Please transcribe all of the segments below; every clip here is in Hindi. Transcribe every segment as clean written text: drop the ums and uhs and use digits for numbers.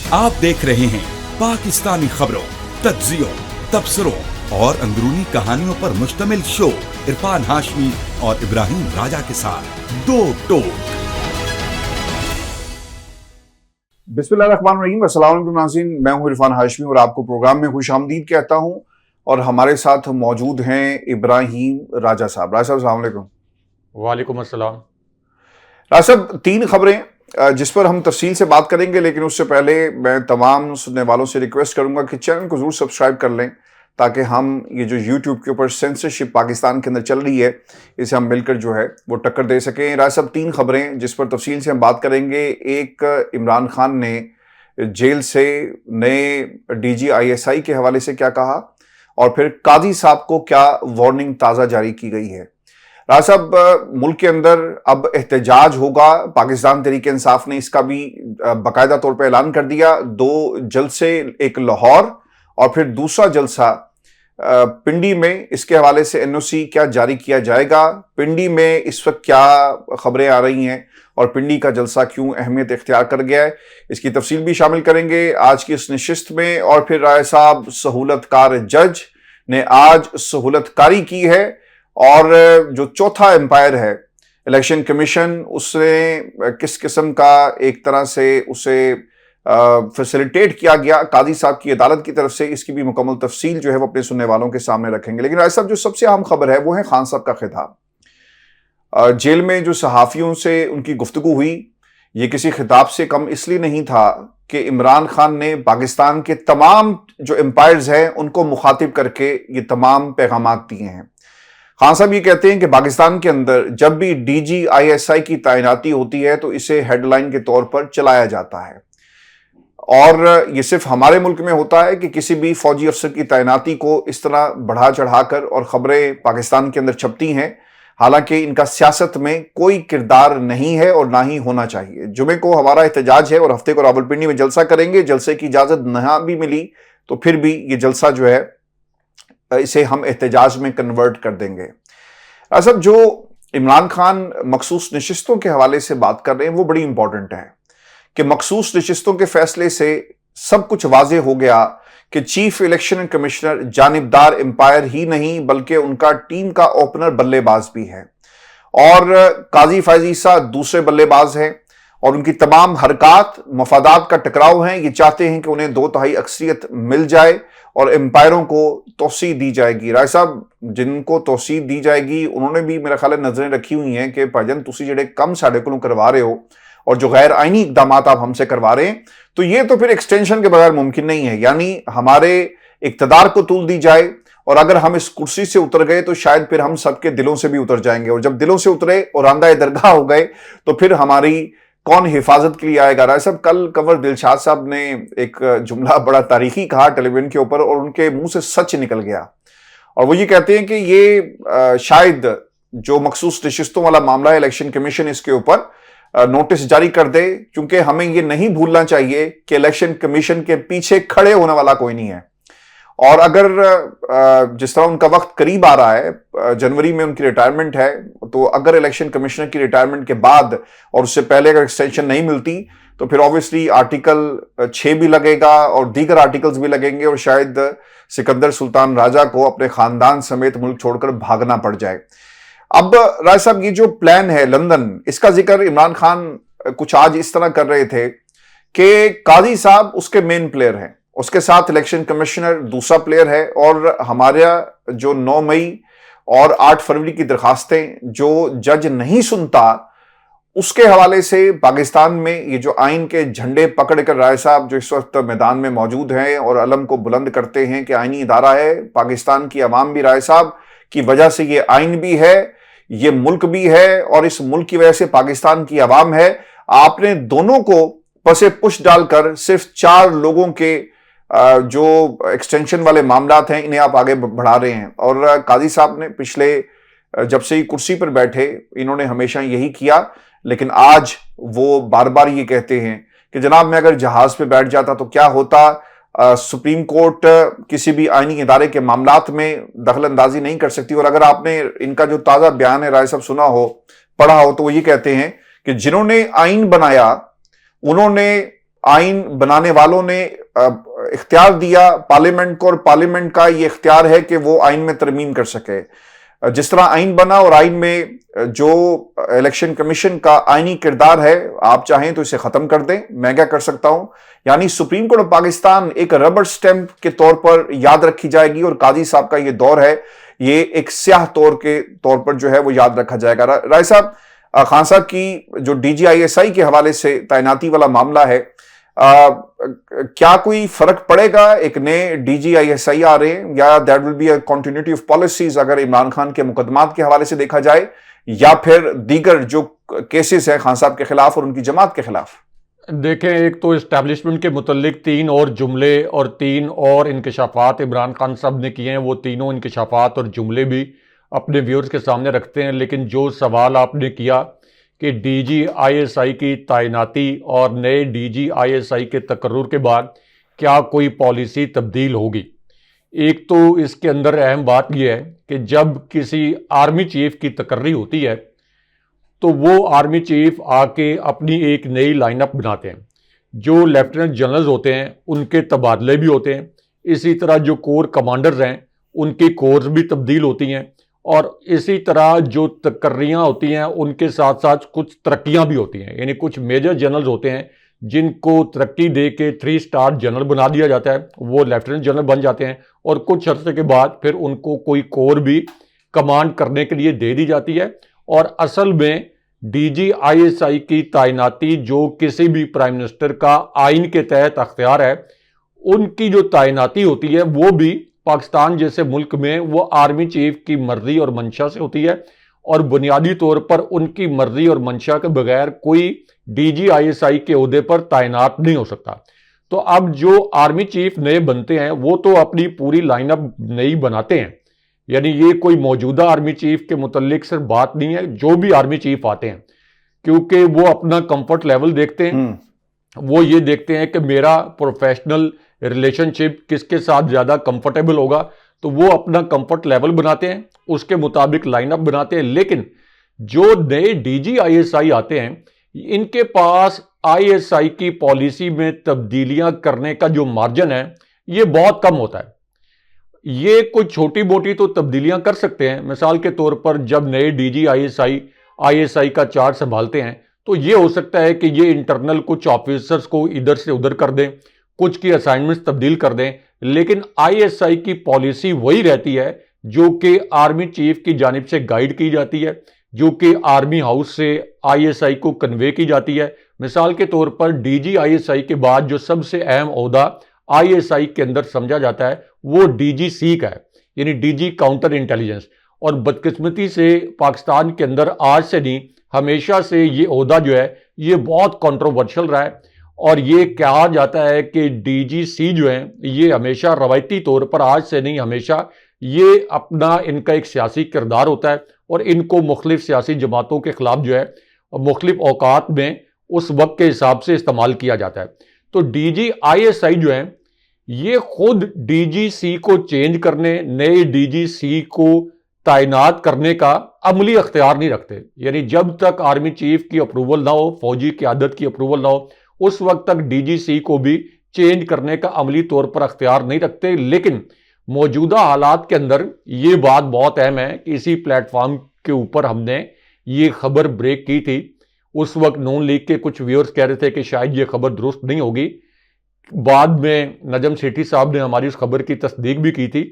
आप देख रहे हैं पाकिस्तानी खबरों, तज्जियों, तबसरों और अंदरूनी कहानियों पर मुश्तमिल शो इरफान हाशमी और इब्राहिम राजा के साथ दो टोक। बिस्मिल्लाहिर्रहमानिर्रहीम, अस्सलाम वालेकुम नाज़रीन, मैं हूं इरफान हाशमी और आपको प्रोग्राम में खुशामदीद कहता हूं। और हमारे साथ मौजूद हैं इब्राहिम राजा साहब। राजा साहब, अस्सलाम वालेकुम। वालेकुम अस्सलाम। राजा साहब, तीन खबरें जिस पर हम तफसील से बात करेंगे, लेकिन उससे पहले मैं तमाम सुनने वालों से रिक्वेस्ट करूंगा कि चैनल को जरूर सब्सक्राइब कर लें, ताकि हम ये जो यूट्यूब के ऊपर सेंसरशिप पाकिस्तान के अंदर चल रही है, इसे हम मिलकर जो है वो टक्कर दे सकें। राजा साहब, तीन खबरें जिस पर तफसील से हम बात करेंगे। एक, इमरान खान ने जेल से नए डीजी ISI के हवाले से क्या कहा, और फिर काजी साहब को क्या वार्निंग ताज़ा जारी की गई है। राजा साहब, मुल्क के अंदर अब एहतजाज होगा। पाकिस्तान तहरीक इंसाफ ने इसका भी बाकायदा तौर पर ऐलान कर दिया। 2 जलसे, एक लाहौर और फिर दूसरा जलसा पिंडी में, इसके हवाले से NOC क्या जारी किया जाएगा, पिंडी में इस वक्त क्या खबरें आ रही हैं और पिंडी का जलसा क्यों अहमियत इख्तियार कर गया है, इसकी तफसील भी शामिल करेंगे आज की इस नशिस्त में। और फिर राय साहब, सहूलतकार जज ने आज सहूलतकारी की है, और जो चौथा एम्पायर है इलेक्शन कमीशन, उसने किस किस्म का एक तरह से उसे फैसिलिटेट किया गया काजी साहब की अदालत की तरफ से, इसकी भी मुकम्मल तफसील जो है वो अपने सुनने वालों के सामने रखेंगे। लेकिन राय साहब, जो सबसे अहम खबर है वो है खान साहब का खिताब। जेल में जो सहाफ़ियों से उनकी गुफ्तगू हुई, ये किसी खिताब से कम इसलिए नहीं था कि इमरान खान ने पाकिस्तान के तमाम जो एम्पायर्स हैं उनको मुखातिब करके ये तमाम पैगामात दिए हैं। खान साहब ये कहते हैं कि पाकिस्तान के अंदर जब भी DG ISI की तैनाती होती है तो इसे हेडलाइन के तौर पर चलाया जाता है, और ये सिर्फ हमारे मुल्क में होता है कि किसी भी फौजी अफसर की तैनाती को इस तरह बढ़ा चढ़ाकर और खबरें पाकिस्तान के अंदर छपती हैं, हालांकि इनका सियासत में कोई किरदार नहीं है और ना ही होना चाहिए। जुमे को हमारा एहतजाज है और हफ्ते को रावलपिंडी में जलसा करेंगे। जलसे की इजाजत न भी मिली तो फिर भी ये जलसा जो है इसे हम एहतजाज में कन्वर्ट कर देंगे। असब, जो इमरान खान मखसूस नशिस्तों के हवाले से बात कर रहे हैं वो बड़ी इंपॉर्टेंट है कि मखसूस नशिस्तों के फैसले से सब कुछ वाजे हो गया कि चीफ इलेक्शन कमिश्नर जानिबदार एम्पायर ही नहीं बल्कि उनका टीम का ओपनर बल्लेबाज भी है, और काजी फैज ईसा दूसरे बल्लेबाज हैं, और उनकी तमाम हरकत मफादात का टकराव हैं। ये चाहते हैं कि उन्हें 2/3 अक्सरियत मिल जाए और एम्पायरों को तोसी दी जाएगी। राय साहब, जिनको तोसी दी जाएगी उन्होंने भी मेरा ख्याल नजरें रखी हुई हैं कि भाईजान तुसी जेडे कम साढ़े को करवा रहे हो और जो गैर आईनी इकदाम आप हमसे करवा रहे हैं, तो ये तो फिर एक्सटेंशन के बगैर मुमकिन नहीं है। यानी हमारे इक्तदार को तूल दी जाए, और अगर हम इस कुर्सी से उतर गए तो शायद फिर हम सबके दिलों से भी उतर जाएंगे, और जब दिलों से उतरे और आंदा दरगाह हो गए तो फिर हमारी कौन हिफाजत के लिए आएगा। राय साहब, कल कंवर दिलशाद साहब ने एक जुमला बड़ा तारीखी कहा टेलीविजन के ऊपर, और उनके मुंह से सच निकल गया, और वो ये कहते हैं कि ये शायद जो मखसूस नशिस्तों वाला मामला है, इलेक्शन कमीशन इसके ऊपर नोटिस जारी कर दे, क्योंकि हमें ये नहीं भूलना चाहिए कि इलेक्शन कमीशन के पीछे खड़े होने वाला कोई नहीं है। और अगर जिस तरह उनका वक्त करीब आ रहा है, जनवरी में उनकी रिटायरमेंट है, तो अगर इलेक्शन कमिश्नर की रिटायरमेंट के बाद और उससे पहले अगर एक्सटेंशन नहीं मिलती तो फिर ऑब्वियसली आर्टिकल 6 भी लगेगा और दीगर आर्टिकल्स भी लगेंगे, और शायद सिकंदर सुल्तान राजा को अपने खानदान समेत मुल्क छोड़कर भागना पड़ जाए। अब राय साहब, ये जो प्लान है लंदन, इसका जिक्र इमरान खान कुछ आज इस तरह कर रहे थे कि काजी साहब उसके मेन प्लेयर हैं, उसके साथ इलेक्शन कमिश्नर दूसरा प्लेयर है, और हमारा जो 9 मई और 8 फरवरी की दरखास्तें जो जज नहीं सुनता, उसके हवाले से पाकिस्तान में ये जो आइन के झंडे पकड़कर राय साहब जो इस वक्त मैदान में मौजूद हैं और अलम को बुलंद करते हैं कि आइनी इदारा है, पाकिस्तान की अवाम भी राय साहब की वजह से ये आइन भी है, ये मुल्क भी है, और इस मुल्क की वजह से पाकिस्तान की अवाम है। आपने दोनों को पसे पुश डालकर सिर्फ 4 लोगों के जो एक्सटेंशन वाले मामलात हैं इन्हें आप आगे बढ़ा रहे हैं। और काजी साहब ने पिछले जब से ही कुर्सी पर बैठे इन्होंने हमेशा यही किया, लेकिन आज वो बार बार ये कहते हैं कि जनाब मैं अगर जहाज पे बैठ जाता तो क्या होता, सुप्रीम कोर्ट किसी भी आईनी इदारे के मामलात में दखल अंदाजी नहीं कर सकती। और अगर आपने इनका जो ताजा बयान है राय साहब सुना हो, पढ़ा हो, तो वो ये कहते हैं कि जिन्होंने आइन बनाया उन्होंने आइन बनाने वालों ने इख्तियार दिया पार्लियामेंट को, और पार्लियामेंट का ये इख्तियार है कि वो आइन में तरमीम कर सके। जिस तरह आइन बना और आइन में जो इलेक्शन कमीशन का आइनी किरदार है, आप चाहें तो इसे खत्म कर दें। मैं क्या कर सकता हूं, यानी सुप्रीम कोर्ट ऑफ पाकिस्तान एक रबर स्टैंप के तौर पर याद रखी जाएगी, और काजी साहब का ये दौर है, ये एक स्याह के तौर पर जो है वो याद रखा जाएगा। राय साहब, खान साहब की जो DGISI के हवाले से तैनाती वाला मामला है, क्या कोई फर्क पड़ेगा? एक नए DGISI आ रहे हैं, या that will be a continuity of policies अगर इमरान खान के मुकदमात के हवाले से देखा जाए, या फिर दीगर जो केसेस हैं खान साहब के खिलाफ और उनकी जमात के खिलाफ? देखें, एक तो इस्टेब्लिशमेंट के मुतल्लिक 3 और जुमले और 3 और इंकशाफात इमरान खान साहब ने किए हैं। वो तीनों इंकशाफात और जुमले भी अपने व्यूअर्स के सामने रखते हैं। लेकिन जो सवाल आपने किया कि DGISI की तैनाती और नए DGISI के तकर्रुर के बाद क्या कोई पॉलिसी तब्दील होगी, एक तो इसके अंदर अहम बात यह है कि जब किसी आर्मी चीफ की तकर्री होती है तो वो आर्मी चीफ आके अपनी एक नई लाइनअप बनाते हैं। जो लेफ्टिनेंट जनरल्स होते हैं उनके तबादले भी होते हैं, इसी तरह जो कोर कमांडर्स हैं उनकी कोर्स भी तब्दील होती हैं, और इसी तरह जो तकर्रियाँ होती हैं उनके साथ साथ कुछ तरक्कियाँ भी होती हैं। यानी कुछ मेजर जनरल्स होते हैं जिनको तरक्की दे के 3 स्टार जनरल बना दिया जाता है, वो लेफ्टिनेंट जनरल बन जाते हैं, और कुछ अर्से के बाद फिर उनको कोई कोर भी कमांड करने के लिए दे दी जाती है। और असल में DGISI की तैनाती जो किसी भी प्राइम मिनिस्टर का आइन के तहत अख्तियार है, उनकी जो तैनाती होती है वो भी पाकिस्तान जैसे मुल्क में वो आर्मी चीफ की मर्जी और मंशा से होती है, और बुनियादी तौर पर उनकी मर्जी और मंशा के बगैर कोई DGISI के ओहदे पर तैनात नहीं हो सकता। तो अब जो आर्मी चीफ नए बनते हैं वो तो अपनी पूरी लाइनअप नई बनाते हैं, यानी ये कोई मौजूदा आर्मी चीफ के मुतल्लिक सिर्फ बात नहीं है। जो भी आर्मी चीफ आते हैं, क्योंकि वो अपना कंफर्ट लेवल देखते हैं, वो ये देखते हैं कि मेरा प्रोफेशनल रिलेशनशिप किसके साथ ज़्यादा कंफर्टेबल होगा, तो वो अपना कंफर्ट लेवल बनाते हैं, उसके मुताबिक लाइनअप बनाते हैं। लेकिन जो नए DGISI आते हैं, इनके पास ISI की पॉलिसी में तब्दीलियां करने का जो मार्जिन है ये बहुत कम होता है। ये कोई छोटी मोटी तो तब्दीलियां कर सकते हैं। मिसाल के तौर पर जब नए DGISI ISI का चार्ज संभालते हैं तो ये हो सकता है कि ये इंटरनल कुछ ऑफिसर्स को इधर से उधर कर दें, कुछ की असाइनमेंट्स तब्दील कर दें, लेकिन ISI की पॉलिसी वही रहती है जो कि आर्मी चीफ की जानिब से गाइड की जाती है, जो कि आर्मी हाउस से ISI को कन्वे की जाती है। मिसाल के तौर पर DGISI के बाद जो सबसे अहम ओहदा ISI के अंदर समझा जाता है वो DGC का है, यानी DG काउंटर इंटेलिजेंस। और बदकिस्मती से पाकिस्तान के अंदर आज से नहीं, हमेशा से ये ओहदा जो है ये बहुत कंट्रोवर्शियल रहा है, और ये कहा जाता है कि DGC जो है ये हमेशा रवायती तौर पर, आज से नहीं हमेशा, ये अपना इनका एक सियासी किरदार होता है, और इनको मुख्तलिफ सियासी जमातों के खिलाफ जो है मुख्तलिफ औकात में उस वक्त के हिसाब से इस्तेमाल किया जाता है। तो DGISI जो है ये खुद DGC को चेंज करने, नए DGC को तैनात करने का अमली अख्तियार नहीं रखते। यानी जब तक आर्मी चीफ की अप्रूवल ना हो, फौजी क़यादत की अप्रूवल ना हो, उस वक्त तक DGC को भी चेंज करने का अमली तौर पर अख्तियार नहीं रखते। लेकिन मौजूदा हालात के अंदर ये बात बहुत अहम है कि इसी प्लेटफॉर्म के ऊपर हमने ये खबर ब्रेक की थी। उस वक्त नून लीग के कुछ व्यूअर्स कह रहे थे कि शायद ये खबर दुरुस्त नहीं होगी। बाद में नजम सेठी साहब ने हमारी उस खबर की तस्दीक भी की थी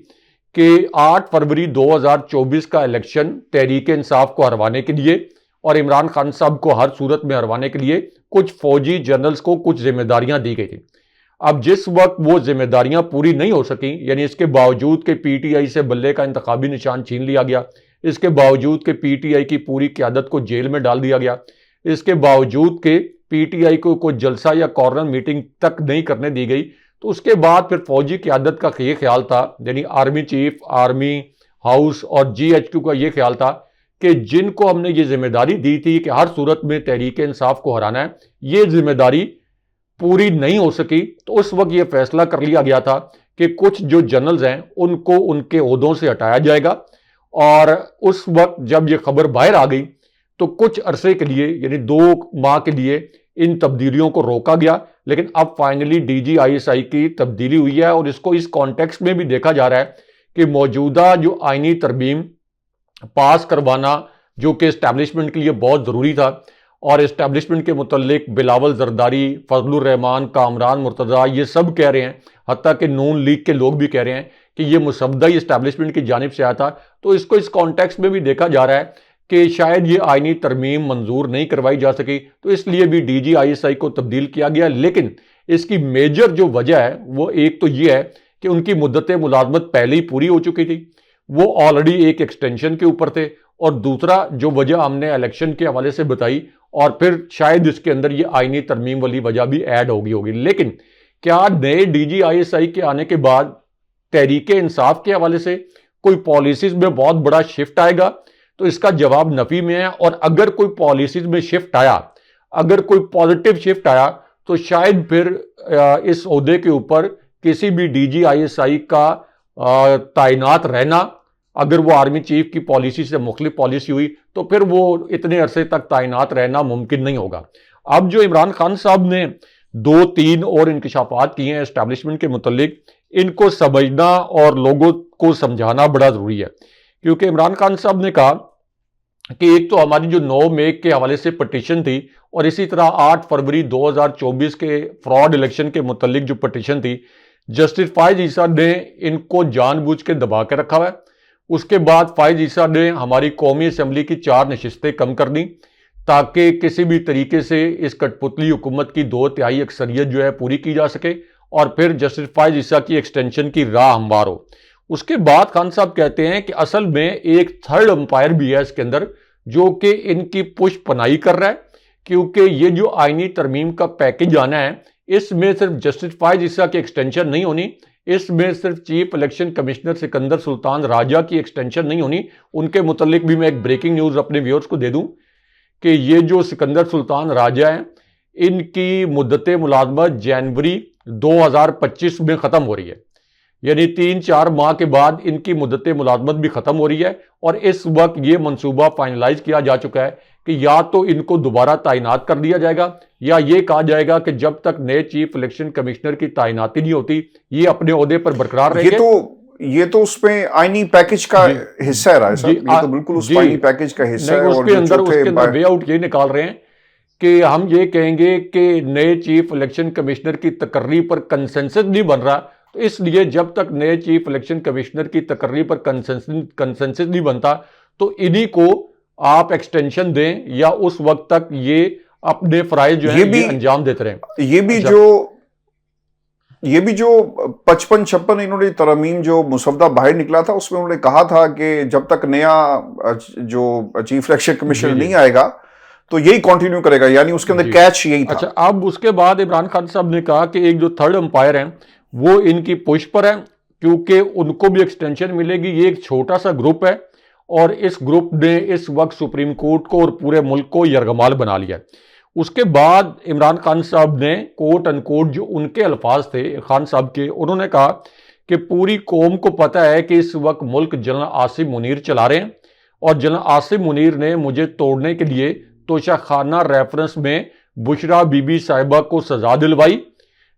कि 8 फरवरी 2024 का इलेक्शन तहरीक इंसाफ को हरवाने के लिए और इमरान खान साहब को हर सूरत में हरवाने के लिए कुछ फौजी जनरल्स को कुछ जिम्मेदारियां दी गई थी। अब जिस वक्त वो जिम्मेदारियां पूरी नहीं हो सकी, यानी इसके बावजूद कि PTI से बल्ले का इंतखाबी निशान छीन लिया गया, इसके बावजूद कि PTI की पूरी क़यादत को जेल में डाल दिया गया, इसके बावजूद कि PTI को कोई जलसा या कॉर्नर मीटिंग तक नहीं करने दी गई, तो उसके बाद फिर फौजी क़यादत का ये ख्याल था, यानी आर्मी चीफ, आर्मी हाउस और GHQ का ये ख्याल था कि जिनको हमने ये जिम्मेदारी दी थी कि हर सूरत में तहरीक इंसाफ को हराना है, ये जिम्मेदारी पूरी नहीं हो सकी। तो उस वक्त ये फैसला कर लिया गया था कि कुछ जो जनरल्स हैं उनको उनके ओहदों से हटाया जाएगा, और उस वक्त जब ये खबर बाहर आ गई तो कुछ अरसे के लिए, यानी 2 माह के लिए इन तब्दीलियों को रोका गया, लेकिन अब फाइनली DGISI की तब्दीली हुई है और इसको इस कॉन्टेक्स्ट में भी देखा जा रहा है कि मौजूदा जो आईनी तरमीम पास करवाना जो कि इस्टेब्लिशमेंट के लिए बहुत ज़रूरी था, और इस्टेब्लिशमेंट के मुतल्लिक बिलावल जरदारी, फजलुर रहमान, कामरान मुर्तज़ा ये सब कह रहे हैं, हत्ता कि नून लीग के लोग भी कह रहे हैं कि ये मुसद्दा ही इस्टेब्लिशमेंट की जानिब से आया था। तो इसको इस कॉन्टेक्स्ट में भी देखा जा रहा है कि शायद ये आईनी तरमीम मंजूर नहीं करवाई जा सकी, तो इसलिए भी DGISI को तब्दील किया गया। लेकिन इसकी मेजर जो वजह है वो एक तो ये है कि उनकी मुद्दत मुलाजमत पहले ही पूरी हो चुकी थी, वो ऑलरेडी एक एक्सटेंशन के ऊपर थे, और दूसरा जो वजह हमने इलेक्शन के हवाले से बताई, और फिर शायद इसके अंदर ये आईनी तरमीम वाली वजह भी ऐड होगी। लेकिन क्या नए DGISI के आने के बाद तहरीके इंसाफ के हवाले से कोई पॉलिसीज में बहुत बड़ा शिफ्ट आएगा? तो इसका जवाब नफी में है। और अगर कोई पॉलिसीज में शिफ्ट आया, अगर कोई पॉजिटिव शिफ्ट आया, तो शायद फिर इस ओहदे के ऊपर किसी भी DGISI का तैनात रहना, अगर वो आर्मी चीफ की पॉलिसी से मुख्तलिफ पॉलिसी हुई, तो फिर वो इतने अरसे तक तैनात रहना मुमकिन नहीं होगा। अब जो इमरान खान साहब ने 2-3 और इंकशाफात किए हैं एस्टेब्लिशमेंट के मुतल्लिक, इनको समझना और लोगों को समझाना बड़ा ज़रूरी है। क्योंकि इमरान खान साहब ने कहा कि एक तो हमारी जो 9 मई के हवाले से पटिशन थी, और इसी तरह 8 फरवरी 2024 के फ्रॉड इलेक्शन के मुतल्लिक जो पटिशन थी, जस्टिस फायज ईसा ने इनको जानबूझ के दबा के रखा हुआ है। उसके बाद फायज ईसा ने हमारी कौमी असम्बली की 4 नशिस्तें कम कर दी ताकि किसी भी तरीके से इस कठपुतली हुकूमत की 2/3 अक्सरियत जो है पूरी की जा सके, और फिर जस्टिस फायज ईसा की एक्सटेंशन की राह हमवार हो। उसके बाद खान साहब कहते हैं कि असल में एक थर्ड अंपायर भी है इसके अंदर, जो कि इनकी पुश पनाई कर रहा है, क्योंकि ये जो आईनी तरमीम का पैकेज आना है, इसमें सिर्फ जस्टिस फायज ईसा की एक्सटेंशन नहीं होनी, इसमें सिर्फ chief election commissioner Sikandar Sultan Raja की एक्सटेंशन नहीं होनी। उनके मुतल्लिक भी मैं एक ब्रेकिंग न्यूज़ अपने व्यूअर्स को दे दूं कि ये जो सिकंदर सुल्तान राजा हैं, इनकी मुद्दत मुलाजमत जनवरी 2025 में ख़त्म हो रही है, यानी 3-4 माह के बाद इनकी मुद्दत मुलाजमत भी ख़त्म हो रही है। और इस वक्त ये मनसूबा फाइनलाइज किया जा चुका है कि या तो इनको दोबारा तैनात कर दिया जाएगा, या ये कहा जाएगा कि जब तक नए चीफ इलेक्शन कमिश्नर की तैनाती नहीं होती ये अपने ओहदे पर बरकरार रहेंगे। ये तो उसमें आईनी पैकेज का हिस्सा है राय साहब, ये तो बिल्कुल उस आईनी पैकेज का हिस्सा है। और उसके अंदर वे आउट ये निकाल रहे हैं कि हम ये कहेंगे कि नए चीफ इलेक्शन कमिश्नर की तकर्री पर कंसेंसस नहीं बन रहा, तो इसलिए जब तक नए चीफ इलेक्शन कमिश्नर की तकर्री पर कंसेंसस नहीं बनता, तो इन्हीं को आप एक्सटेंशन दें, या उस वक्त तक ये अपने फराइज जो है ये अंजाम देते रहें। ये भी जो 55-56 इन्होंने तरमीम जो मुसद्दा बाहर निकला था, उसमें उन्होंने कहा था कि जब तक नया जो चीफ इलेक्शन कमिश्नर नहीं आएगा तो यही कंटिन्यू करेगा, यानी उसके अंदर कैच यही था। अच्छा, अब उसके बाद इमरान खान साहब ने कहा कि एक जो थर्ड अंपायर है वो इनकी पुश पर है, क्योंकि उनको भी एक्सटेंशन मिलेगी। ये एक छोटा सा ग्रुप है, और इस ग्रुप ने इस वक्त सुप्रीम कोर्ट को और पूरे मुल्क को यरगमाल बना लिया। उसके बाद इमरान खान साहब ने कोट अनकोट जो उनके अल्फाज थे खान साहब के, उन्होंने कहा कि पूरी कौम को पता है कि इस वक्त मुल्क जनरल आसिम मुनीर चला रहे हैं, और जनरल आसिम मुनीर ने मुझे तोड़ने के लिए तोशाखाना रेफरेंस में बुशरा बीबी साहिबा को सजा दिलवाई।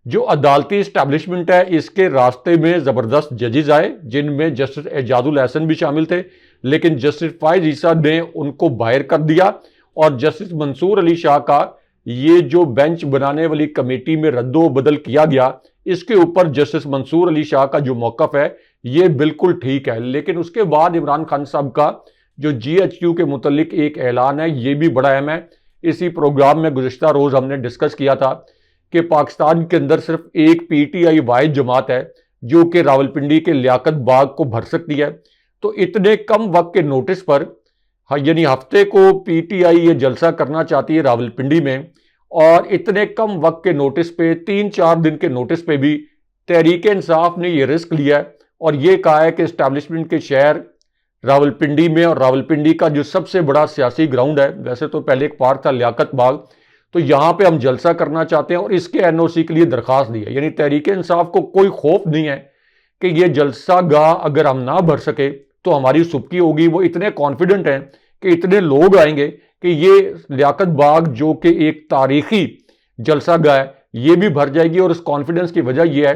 जो अदालती इस्टेब्लिशमेंट है, इसके रास्ते में ज़बरदस्त जजेस आए, जिनमें जस्टिस एजाजुल एहसन भी शामिल थे, लेकिन जस्टिस फायज ईसा ने उनको बाहर कर दिया, और जस्टिस मंसूर अली शाह का ये जो बेंच बनाने वाली कमेटी में रद्दो बदल किया गया, इसके ऊपर जस्टिस मंसूर अली शाह का जो मौक़िफ़ है ये बिल्कुल ठीक है। लेकिन उसके बाद इमरान खान साहब का जो GHQ के मुतल्लिक एक ऐलान है, ये भी बड़ा अहम है। इसी प्रोग्राम में गुज़िश्ता रोज़ हमने डिस्कस किया था कि पाकिस्तान के अंदर सिर्फ एक PTI वाहिद जमात है जो कि रावलपिंडी के लियाकत बाग को भर सकती है। तो इतने कम वक्त के नोटिस पर, यानी हफ्ते को PTI ये जलसा करना चाहती है रावलपिंडी में, और इतने कम वक्त के नोटिस पे, 3-4 दिन के नोटिस पे भी तहरीक इंसाफ ने ये रिस्क लिया है और ये कहा है कि इस्टेब्लिशमेंट के शहर रावलपिंडी में, और रावलपिंडी का जो सबसे बड़ा सियासी ग्राउंड है, वैसे तो पहले एक पार्क था लियाकत बाग, तो यहाँ पे हम जलसा करना चाहते हैं और इसके NOC के लिए दरख्वास्त दी है। यानी तहरीक इंसाफ को कोई खौफ नहीं है कि ये जलसा गाह अगर हम ना भर सके तो हमारी सुबकी होगी। वो इतने कॉन्फिडेंट हैं कि इतने लोग आएंगे कि ये लियाकत बाग जो कि एक तारीखी जलसा गाह है ये भी भर जाएगी। और उस कॉन्फिडेंस की वजह यह है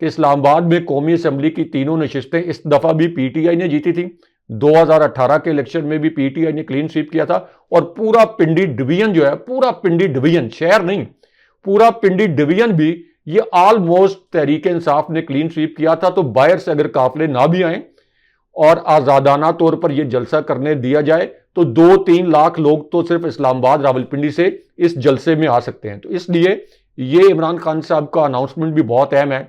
कि इस्लामाबाद में कौमी असम्बली की तीनों नशिस्तें इस दफा भी पीटीआई ने जीती थी। 2018 के इलेक्शन में भी पीटीआई ने क्लीन स्वीप किया था और पूरा पिंडी डिवीजन जो है, पूरा पिंडी डिवीजन, शहर नहीं, पूरा पिंडी डिवीजन भी ये ऑलमोस्ट तहरीक इंसाफ ने क्लीन स्वीप किया था। तो बाहर से अगर काफिले ना भी आए और आजादाना तौर पर यह जलसा करने दिया जाए तो 2-3 लाख लोग तो सिर्फ इस्लामाबाद रावलपिंडी से इस जलसे में आ सकते हैं। तो इसलिए ये इमरान खान साहब का अनाउंसमेंट भी बहुत अहम है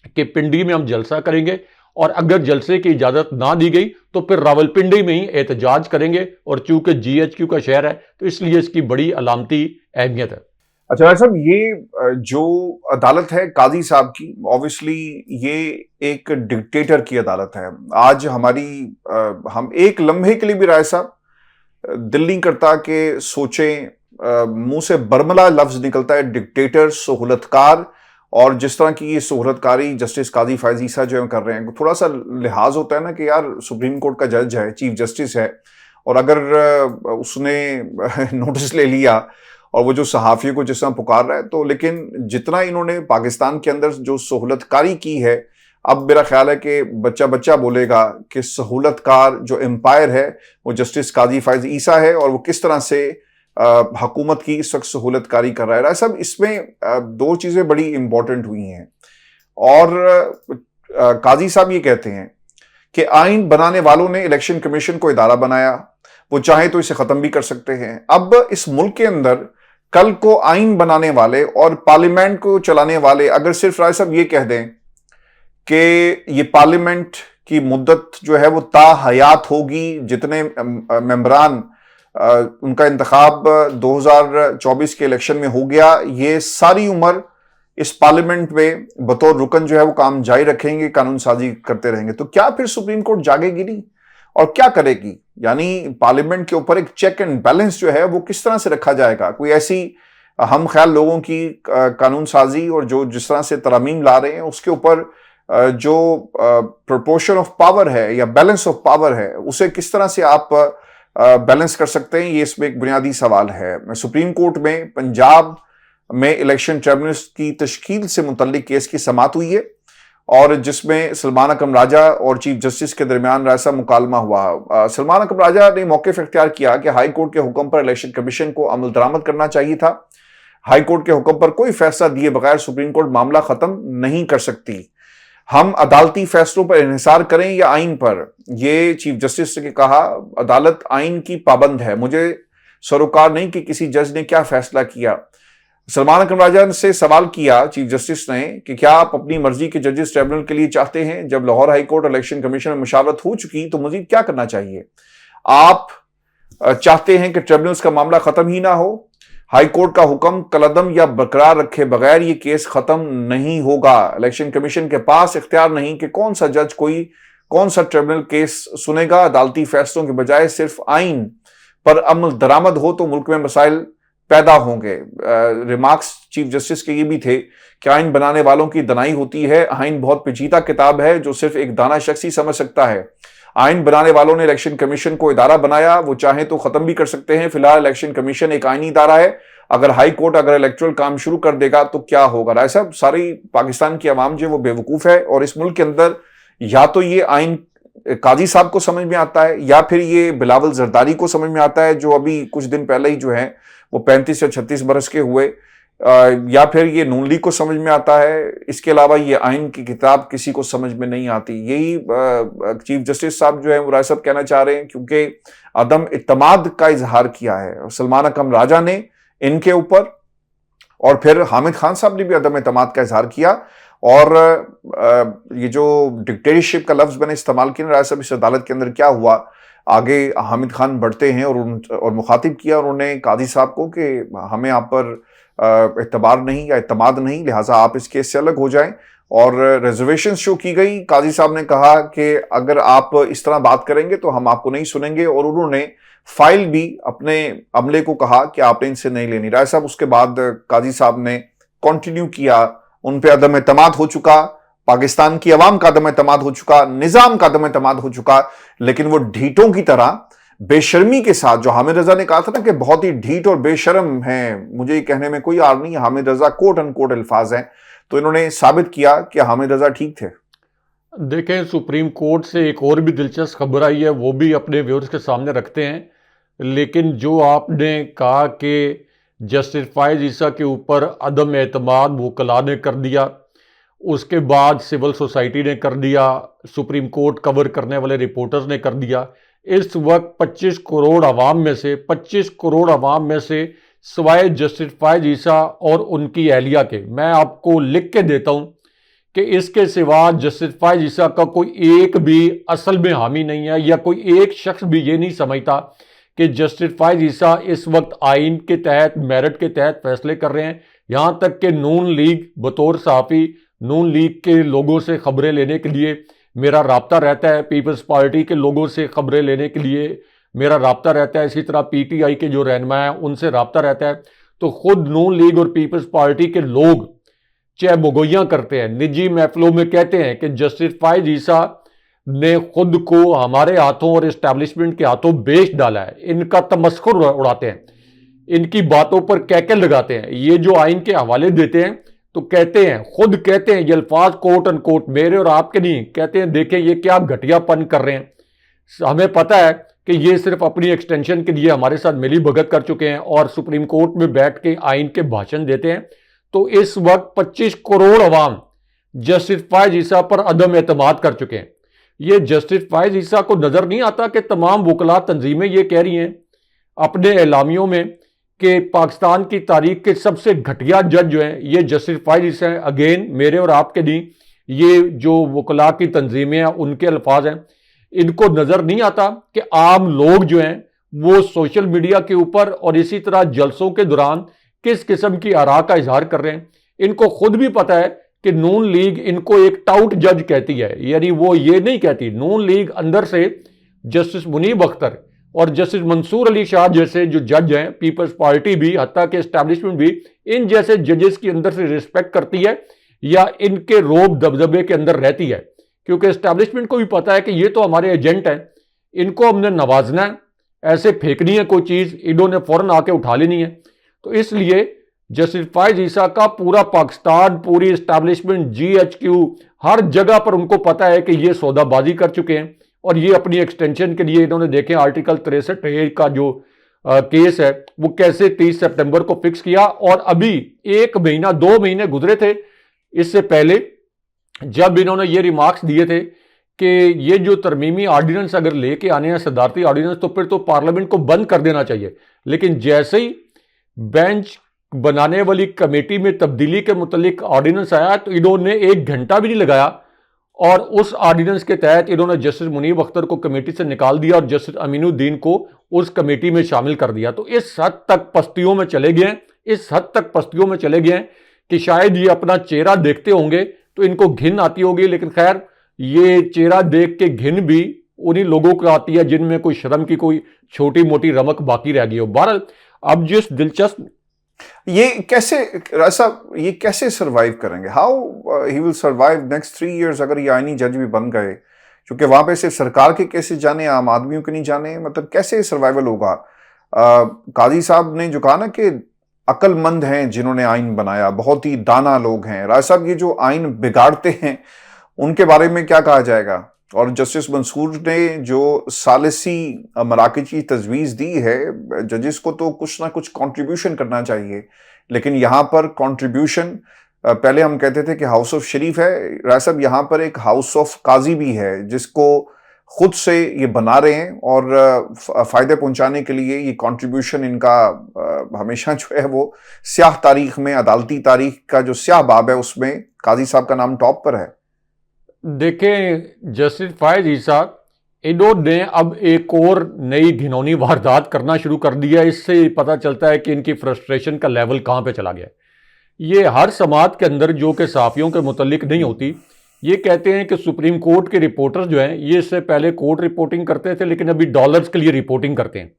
कि पिंडी में हम जलसा करेंगे और अगर जलसे की इजाजत ना दी गई तो फिर रावलपिंडी में ही एहतजाज करेंगे। और चूंकि जीएचक्यू का शहर है तो इसलिए इसकी बड़ी अलामती अहमियत है। अच्छा भाई साहब, ये जो अदालत है काजी साहब की, ऑब्वियसली ये एक डिक्टेटर की अदालत है। आज हम एक लम्हे के लिए भी राय साहब दिल नहीं करता कि सोचें, मुंह से बर्मला लफ्ज निकलता है डिक्टेटर, सहूलतकार। और जिस तरह की ये सहूलतकारी जस्टिस काजी फैज ईसा जो कर रहे हैं, थोड़ा सा लिहाज होता है ना कि यार सुप्रीम कोर्ट का जज है, चीफ जस्टिस है, और अगर उसने नोटिस ले लिया और वो जो सहाफियों को जिस तरह पुकार रहा है, तो लेकिन जितना इन्होंने पाकिस्तान के अंदर जो सहूलतकारी की है, अब मेरा ख्याल है कि बच्चा बच्चा बोलेगा कि सहूलतकार जो एम्पायर है वो जस्टिस काजी फैज ईसा है और वो किस तरह से हुकूमत की इस वक्त सहूलतकारी कर रहा है। सब इसमें दो चीजें बड़ी इंपॉर्टेंट हुई हैं। और काजी साहब ये कहते हैं कि आइन बनाने वालों ने इलेक्शन कमीशन को इदारा बनाया, वो चाहे तो इसे खत्म भी कर सकते हैं। अब इस मुल्क के अंदर कल को आइन बनाने वाले और पार्लियामेंट को चलाने वाले अगर सिर्फ राय साहब ये कह दें कि ये पार्लियामेंट की मुद्दत जो है वो ता हयात होगी, जितने मेंबरान उनका इंतखाब 2024 के इलेक्शन में हो गया, ये सारी उम्र इस पार्लियामेंट में बतौर रुकन जो है वो काम जारी रखेंगे, कानून साजी करते रहेंगे, तो क्या फिर सुप्रीम कोर्ट जागेगी नहीं और क्या करेगी? यानी पार्लियामेंट के ऊपर एक चेक एंड बैलेंस जो है वो किस तरह से रखा जाएगा? कोई ऐसी हम ख्याल लोगों की कानून साजी और जो जिस तरह से तरमीम ला रहे हैं उसके ऊपर जो प्रोपोर्शन ऑफ पावर है या बैलेंस ऑफ पावर है, उसे किस तरह से आप बैलेंस कर सकते हैं? ये इसमें एक बुनियादी सवाल है। सुप्रीम कोर्ट में पंजाब में इलेक्शन ट्रिब्यूनल की तश्कील से मुतल्लिक केस की समाअत हुई है और जिसमें सलमान अकरम राजा और चीफ जस्टिस के दरमियान रायसा मुकालमा हुआ। सलमान अकरम राजा ने मौक़िफ़ इख्तियार किया कि हाई कोर्ट के हुक्म पर इलेक्शन कमीशन को अमल दरामद करना चाहिए था। हाई कोर्ट के हुक्म पर कोई फैसला दिए बगैर सुप्रीम कोर्ट मामला खत्म नहीं कर सकती। हम अदालती फैसलों पर इन्हिसार करें या आइन पर, ये चीफ जस्टिस ने कहा। अदालत आइन की पाबंद है, मुझे सरोकार नहीं कि किसी जज ने क्या फैसला किया। सलमान अकरम राजा से सवाल किया चीफ जस्टिस ने कि क्या आप अपनी मर्जी के जजेस ट्रिब्यूनल के लिए चाहते हैं? जब Lahore high court election commission में मुशावरत हो चुकी तो मजीद क्या करना चाहिए? आप चाहते हैं कि ट्रिब्यूनल्स का मामला खत्म ही ना हो? हाई कोर्ट का हुक्म कलदम या बरकरार रखे बगैर ये केस खत्म नहीं होगा। इलेक्शन कमीशन के पास इख्तियार नहीं कि कौन सा जज कौन सा ट्रिब्यूनल केस सुनेगा। अदालती फैसलों के बजाय सिर्फ आइन पर अमल दरामद हो तो मुल्क में मसाइल पैदा होंगे। रिमार्क्स चीफ जस्टिस के ये भी थे कि आइन बनाने वालों की दनाई होती है, आइन बहुत पेचीदा किताब है जो सिर्फ एक दाना शख्स ही समझ सकता है। आइन बनाने वालों ने इलेक्शन कमीशन को इदारा बनाया, वो चाहे तो खत्म भी कर सकते हैं। फिलहाल इलेक्शन कमीशन एक आइनी इदारा है, अगर हाई कोर्ट अगर इलेक्टोरल काम शुरू कर देगा तो क्या होगा? राय साहब, सारी पाकिस्तान की आवाम जो वो बेवकूफ है और इस मुल्क के अंदर या तो ये आइन काजी साहब को समझ में आता है या फिर ये बिलावल जरदारी को समझ में आता है जो अभी कुछ दिन पहले ही जो है वो 35 या 36 बरस के हुए, या फिर ये नून लीग को समझ में आता है। इसके अलावा ये आइन की किताब किसी को समझ में नहीं आती। यही चीफ जस्टिस साहब जो है वो राय साहब कहना चाह रहे हैं, क्योंकि अदम इत्तमाद का इजहार किया है सलमान अकरम राजा ने इनके ऊपर, और फिर हामिद खान साहब ने भी अदम इत्तमाद का इजहार किया। और ये जो डिक्टेटरशिप का लफ्ज मैंने इस्तेमाल किया राय साहब, इस अदालत के अंदर क्या हुआ? आगे हामिद खान बढ़ते हैं और मुखातिब किया उन्होंने काजी साहब को कि हमें आप पर एतबार नहीं या एतमाद नहीं, लिहाजा आप इस केस से अलग हो जाएं। और रिजर्वेशन शो की गई। काजी साहब ने कहा कि अगर आप इस तरह बात करेंगे तो हम आपको नहीं सुनेंगे, और उन्होंने फाइल भी अपने अमले को कहा कि आपने इनसे नहीं लेनी। राय साहब उसके बाद काजी साहब ने कंटिन्यू किया, उन पे अदम एतमाद हो चुका, पाकिस्तान की अवाम का अदम एतमाद हो चुका, निजाम का अदम एतमाद हो चुका, लेकिन वो ढीठों की तरह बेशर्मी के साथ, जो हामिद रजा ने कहा था ना कि बहुत ही ढीठ और बेशर्म हैं, मुझे ये कहने में कोई आर नहीं, हामिद रजा कोट अनकोट अल्फाज हैं, तो इन्होंने साबित किया कि हामिद रजा ठीक थे। देखें, सुप्रीम कोर्ट से एक और भी दिलचस्प खबर आई है, वो भी अपने व्यूअर्स के सामने रखते हैं। लेकिन जो आपने कहा कि जस्टिस फायज ईसा के ऊपर अदम एतमाद वकला ने कर दिया, उसके बाद सिविल सोसाइटी ने कर दिया, सुप्रीम कोर्ट कवर करने वाले रिपोर्टर्स ने कर दिया। इस वक्त 25 करोड़ आवाम में से 25 करोड़ आवाम में से सिवाय जस्टिस फायज ईसा और उनकी एहलिया के, मैं आपको लिख के देता हूं कि इसके सिवा जस्टिस फायज ईसा का कोई एक भी असल में हामी नहीं है, या कोई एक शख्स भी ये नहीं समझता कि जस्टिस फायज ईसा इस वक्त आइन के तहत, मेरिट के तहत फैसले कर रहे हैं। यहां तक कि नून लीग, बतौर सहाफ़ी नून लीग के लोगों से खबरें लेने के लिए मेरा राब्ता रहता है, पीपल्स पार्टी के लोगों से खबरें लेने के लिए मेरा राब्ता रहता है, इसी तरह पीटीआई के जो रहनुमा हैं उनसे राब्ता रहता है। तो खुद नून लीग और पीपल्स पार्टी के लोग चाहे मुगोइयां करते हैं, निजी महफिलों में कहते हैं कि जस्टिस फायज ईसा ने खुद को हमारे हाथों और इस्टेब्लिशमेंट के हाथों बेच डाला है। इनका तमस्खुर उड़ाते हैं, इनकी बातों पर कैके लगाते हैं। ये जो आइन के हवाले देते हैं तो कहते हैं, खुद कहते हैं, ये अल्फाज कोट अनकोट मेरे और आपके नहीं, कहते हैं देखें ये क्या घटियापन कर रहे हैं। हमें पता है कि ये सिर्फ अपनी एक्सटेंशन के लिए हमारे साथ मिली भगत कर चुके हैं और सुप्रीम कोर्ट में बैठ के आइन के भाषण देते हैं। तो इस वक्त 25 करोड़ अवाम जस्टिस फायज ईसा पर अदम एतमाद कर चुके हैं। ये जस्टिस फायज ईसा को नजर नहीं आता कि तमाम वकला तंजीमें ये कह रही हैं अपने एलामियों में कि पाकिस्तान की तारीख के सबसे घटिया जज जो हैं ये जस्टिस फायज ईसा हैं। अगेन मेरे और आपके नहीं, ये जो वकला की तंजीमें हैं उनके अल्फाज हैं। इनको नजर नहीं आता कि आम लोग जो हैं वो सोशल मीडिया के ऊपर और इसी तरह जलसों के दौरान किस किस्म की आरा का इजहार कर रहे हैं। इनको खुद भी पता है कि नून लीग इनको एक टाउट जज कहती है, यानी वो ये नहीं कहती। नून लीग अंदर से जस्टिस मुनीब अख्तर और जस्टिस मंसूर अली शाह जैसे जो जज हैं, पीपल्स पार्टी भी, हत्ता के एस्टैब्लिशमेंट भी इन जैसे जजेस की अंदर से रिस्पेक्ट करती है या इनके रोब दबदबे के अंदर रहती है, क्योंकि एस्टैब्लिशमेंट को भी पता है कि ये तो हमारे एजेंट हैं, इनको हमने नवाजना है, ऐसे फेंकनी है कोई चीज, इन्होंने फौरन आके उठा लेनी है। तो इसलिए जस्टिस फायज ईसा का पूरा पाकिस्तान, पूरी एस्टैब्लिशमेंट, जीएचक्यू, हर जगह पर उनको पता है कि ये सौदाबाजी कर चुके हैं और ये अपनी एक्सटेंशन के लिए इन्होंने देखे आर्टिकल 63 का जो केस है वो कैसे 30 सितंबर को फिक्स किया। और अभी 1 महीना 2 महीने गुजरे थे इससे पहले जब इन्होंने ये रिमार्क्स दिए थे कि ये जो तरमीमी ऑर्डिनेंस अगर लेके आने हैं, सदारती ऑर्डिनेंस, तो फिर तो पार्लियामेंट को बंद कर देना चाहिए। लेकिन जैसे ही बेंच बनाने वाली कमेटी में तब्दीली के मुतालिक ऑर्डिनेंस आया तो इन्होंने 1 घंटा भी नहीं लगाया और उस ऑर्डिनेंस के तहत इन्होंने जस्टिस मुनीब अख्तर को कमेटी से निकाल दिया और जस्टिस अमीनुद्दीन को उस कमेटी में शामिल कर दिया। तो इस हद तक पस्तियों में चले गए हैं, इस हद तक पस्तियों में चले गए हैं कि शायद ये अपना चेहरा देखते होंगे तो इनको घिन आती होगी। लेकिन खैर, ये चेहरा देख के घिन भी उन्हीं लोगों को आती है जिनमें कोई शर्म की कोई छोटी मोटी रमक बाकी रह गई हो। बहरहाल, अब जिस दिलचस्प ये कैसे ऐसा ये कैसे सरवाइव करेंगे, how he will survive next 3 years अगर ये आईनी जज भी बन गए, क्योंकि वहां पे सिर्फ सरकार के केसेस जाने, आम आदमियों के नहीं जाने, मतलब कैसे सर्वाइवल होगा। काजी साहब ने जो कहा ना कि अक्लमंद हैं जिन्होंने आइन बनाया, बहुत ही दाना लोग हैं। राय साहब, ये जो आइन बिगाड़ते हैं उनके बारे में क्या कहा जाएगा? और जस्टिस मंसूर ने जो सालिसी मराकज की तजवीज़ दी है, जजेस को तो कुछ ना कुछ कंट्रीब्यूशन करना चाहिए, लेकिन यहाँ पर कंट्रीब्यूशन, पहले हम कहते थे कि हाउस ऑफ शरीफ है, राय साहब यहाँ पर एक हाउस ऑफ काजी भी है जिसको खुद से ये बना रहे हैं और फ़ायदे पहुंचाने के लिए ये कंट्रीब्यूशन इनका हमेशा जो है वो स्याह तारीख में, अदालती तारीख का जो स्याह बाब है उसमें काजी साहब का नाम टॉप पर है। देखें, जस्टिस फायज ईसा इन्होंने अब एक और नई घिनौनी वारदात करना शुरू कर दिया। इससे पता चलता है कि इनकी फ्रस्ट्रेशन का लेवल कहाँ पे चला गया। ये हर समात के अंदर जो कि सहाफ़ियों के मुतल्लिक नहीं होती, ये कहते हैं कि सुप्रीम कोर्ट के रिपोर्टर्स जो हैं ये इससे पहले कोर्ट रिपोर्टिंग करते थे लेकिन अभी डॉलर्स के लिए रिपोर्टिंग करते हैं।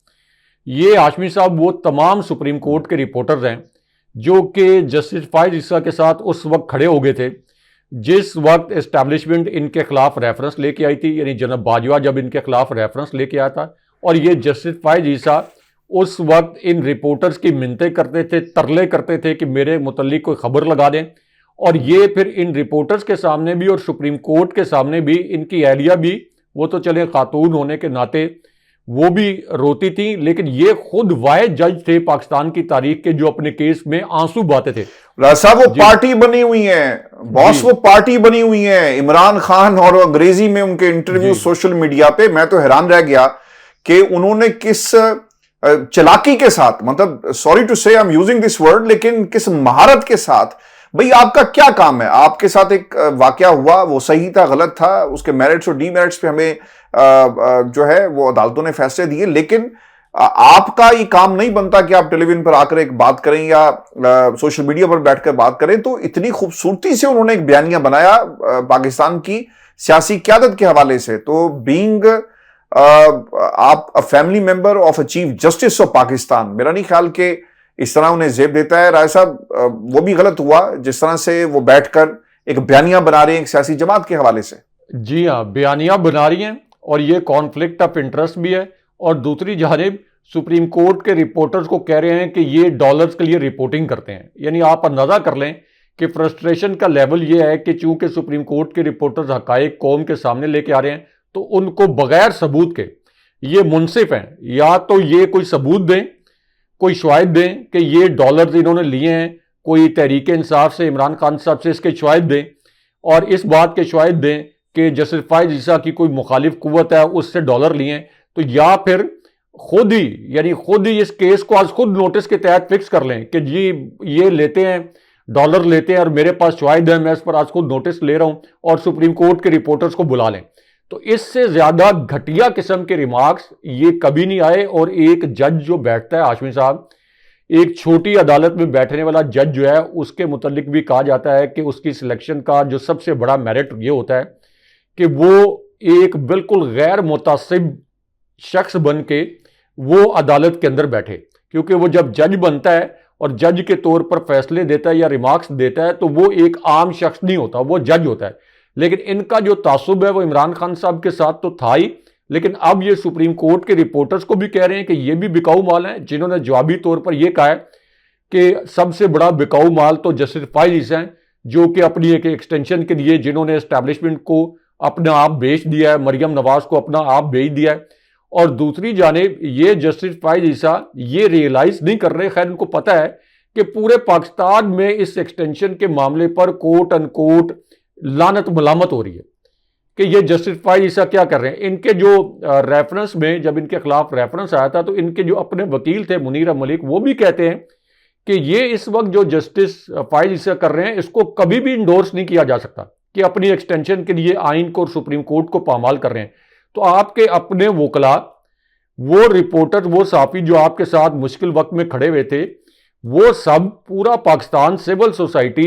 ये हाशमी साहब वो तमाम सुप्रीम कोर्ट के रिपोर्टर्स हैं जो कि जस्टिस फायज ईसा के साथ उस वक्त खड़े हो गए थे जिस वक्त एस्टैब्लिशमेंट इनके खिलाफ रेफरेंस लेके आई थी, यानी जनाब बाजवा जब इनके खिलाफ रेफरेंस लेके आया था और ये जस्टिस फायज ईसा उस वक्त इन रिपोर्टर्स की मिन्नतें करते थे, तरले करते थे कि मेरे मुतल्लिक कोई खबर लगा दें, और ये फिर इन रिपोर्टर्स के सामने भी और सुप्रीम कोर्ट के सामने भी इनकी एहलिया भी, वो तो चले खातून होने के नाते वो भी रोती थी, लेकिन ये खुद वाहिद जज थे पाकिस्तान की तारीख के जो अपने केस में आंसू बहाते थे। रासा वो पार्टी बनी हुई है बॉस, वो पार्टी बनी हुई है इमरान खान, और अंग्रेजी में उनके इंटरव्यू सोशल मीडिया पे मैं तो हैरान रह गया कि उन्होंने किस चालाकी के साथ, मतलब सॉरी टू से I am using this word, लेकिन किस महारत के साथ, भाई आपका क्या काम है, आपके साथ एक वाकया हुआ, वो सही था गलत था, उसके मेरिट्स और डीमेरिट्स पे हमें जो है वो अदालतों ने फैसले दिए, लेकिन आपका ये काम नहीं बनता कि आप टेलीविजन पर आकर एक बात करें या सोशल मीडिया पर बैठकर बात करें। तो इतनी खूबसूरती से उन्होंने एक बयानिया बनाया पाकिस्तान की सियासी क़यादत के हवाले से। तो बीइंग आप a family member of a chief justice of Pakistan, मेरा नहीं ख्याल कि इस तरह उन्हें जेब देता है। राय साहब वो भी गलत हुआ जिस तरह से वो बैठकर एक बयानिया बना रहे हैं एक सियासी जमात के हवाले से। जी हाँ, बयानिया बना रही हैं और ये कॉन्फ्लिक्ट ऑफ इंटरेस्ट भी है, और दूसरी जानिब सुप्रीम कोर्ट के रिपोर्टर्स को कह रहे हैं कि ये डॉलर्स के लिए रिपोर्टिंग करते हैं। यानी आप अंदाजा कर लें कि फ्रस्ट्रेशन का लेवल ये है कि चूंकि सुप्रीम कोर्ट के रिपोर्टर्स हकायक कौम के सामने लेके आ रहे हैं, तो उनको बगैर सबूत के ये मुनसिफ हैं, या तो ये कोई सबूत दें, कोई शवाहिद दें कि ये डॉलर्स इन्होंने लिए हैं, कोई तहरीक इंसाफ से इमरान खान साहब से इसके शवाहिद दें, और इस बात के शवाहिद दें कि जस्टिस फायज ईसा की कोई मुखालिफ कुव्वत है उससे डॉलर लिए हैं, तो या फिर खुद ही इस केस को आज खुद नोटिस के तहत फिक्स कर लें कि जी ये लेते हैं, डॉलर लेते हैं और मेरे पास शवाहिद है, मैं इस पर आज खुद नोटिस ले रहा हूं, और सुप्रीम कोर्ट के रिपोर्टर्स को बुला लें। तो इससे ज्यादा घटिया किस्म के रिमार्क्स ये कभी नहीं आए। और एक जज जो बैठता है, हाशमी साहब, एक छोटी अदालत में बैठने वाला जज जो है, उसके मुतल्लिक भी कहा जाता है कि उसकी सिलेक्शन का जो सबसे बड़ा मेरिट ये होता है कि वो एक बिल्कुल गैर मुतासिब शख्स बन के वो अदालत के अंदर बैठे, क्योंकि वो जब जज बनता है और जज के तौर पर फैसले देता है या रिमार्क्स देता है, तो वो एक आम शख्स नहीं होता, वो जज होता है। लेकिन इनका जो तासुब है वो इमरान खान साहब के साथ तो था ही, लेकिन अब ये सुप्रीम कोर्ट के रिपोर्टर्स को भी कह रहे हैं कि ये भी बिकाऊ माल है, जिन्होंने जवाबी तौर पर यह कहा है कि सबसे बड़ा बिकाऊ माल तो जस्टिस फायज ईसा हैं, जो कि अपनी एक एक्सटेंशन के लिए जिन्होंने एस्टैब्लिशमेंट को अपना आप बेच दिया है, मरियम नवाज को अपना आप बेच दिया है। और दूसरी जानिब ये जस्टिस फायज ईसा ये रियलाइज नहीं कर रहे, खैर उनको पता है कि पूरे पाकिस्तान में इस एक्सटेंशन के मामले पर कोट अनकोट लानत मलामत हो रही है कि ये जस्टिस फायज ईसा क्या कर रहे हैं। इनके जो रेफरेंस में जब इनके खिलाफ रेफरेंस आया था, तो इनके जो अपने वकील थे मुनीर मलिक, वो भी कहते हैं कि ये इस वक्त जो जस्टिस फायज ईसा कर रहे हैं इसको कभी भी इंडोर्स नहीं किया जा सकता कि अपनी एक्सटेंशन के लिए आइन को और सुप्रीम कोर्ट को पामाल कर रहे हैं। तो आपके अपने वकला, वो रिपोर्टर, वो साफी जो आपके साथ मुश्किल वक्त में खड़े हुए थे, वो सब पूरा पाकिस्तान, सिविल सोसाइटी,